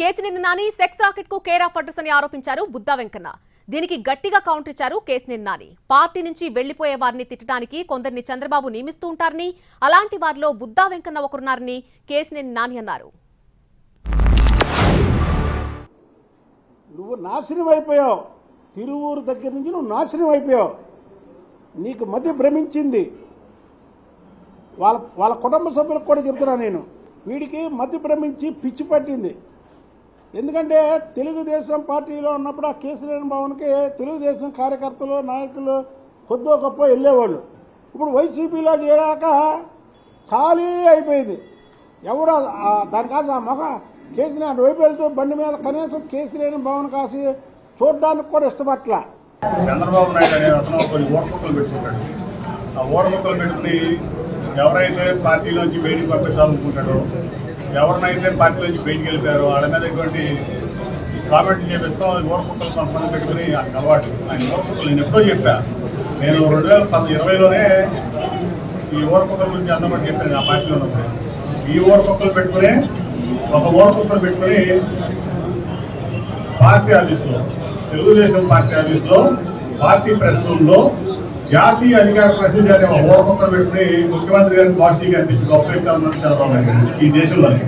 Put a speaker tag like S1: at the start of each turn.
S1: Kesineni Nani sex racket కు care of address అని ఆరోపించారు బుద్దా వెంకన్న. దీనికి గట్టిగా కౌంటర్ ఇచ్చారు కేసినేని నాని. పార్టీ నుంచి వెళ్లిపోయే వారిని తిట్టడానికి కొందరిని చంద్రబాబు నియమిస్తూ ఉంటారని, అలాంటి వారిలో బుద్దా వెంకన్న ఒకరున్నారని కేసినేని నాని అన్నారు.
S2: నువ్వు నాశనం అయిపోయావు. తిరువూరు దగ్గర నుంచి నువ్వు నాశనం అయిపోయావు. నీకు మధ్య భ్రమించింది. వాళ్ళ కుటుంబ సభ్యులకు కూడా చెప్తున్నా నేను, వీడికి మధ్య భ్రమించి పిచ్చి పట్టింది. ఎందుకంటే తెలుగుదేశం పార్టీలో ఉన్నప్పుడు ఆ కేసినేని భవన్కి తెలుగుదేశం కార్యకర్తలు నాయకులు కొద్దో గొప్ప వెళ్ళేవాళ్ళు. ఇప్పుడు వైసీపీలో చేరాక ఖాళీ అయిపోయింది. ఎవరు దానికాదు ఆ మొగ కేసినేని వైపు వెళ్తూ బండి మీద కనీసం కేసినేని భవన్ కాసి చూడడానికి కూడా ఇష్టపట్ల.
S3: చంద్రబాబు నాయుడు అనే అతను కొన్ని ఓర్పుకలు పెట్టుకుంటాడు. ఆ ఓర్పుకలు పెట్టుకుని ఎవరైతే పార్టీలోంచి బయటికి పంపించాలనుకుంటాడో, ఎవరినైతే పార్టీలోంచి బయటికి వెళ్ళిపోయారో వాళ్ళ మీద ఇటువంటి కామెంట్లు చేపిస్తాం. ఓర్పుకలు కొంతమంది పెట్టుకుని నాకు అలవాటు. ఆయన ఓర్పుకలు నేను ఎప్పుడో చెప్పా. నేను 2020లోనే ఈ ఓర్పుకల గురించి అందమని చెప్పాను. ఆ పార్టీలో ఉన్నప్పుడు ఈ ఓర్పుకలు పెట్టుకుని ఒక ఓర్పుకలు పెట్టుకుని పార్టీ ఆఫీసులో, తెలుగుదేశం పార్టీ ఆఫీసులో, పార్టీ ప్రెస్ రూమ్లో జాతీయ అధికార ప్రతినిధి అనే ఓర్పకలు పెట్టుకుని ముఖ్యమంత్రి గారిని పాజిటివ్గా అనిపిస్తుంది. గొప్ప వ్యక్తి ఉన్నారు చంద్రబాబు నాయుడు ఈ దేశంలోనే.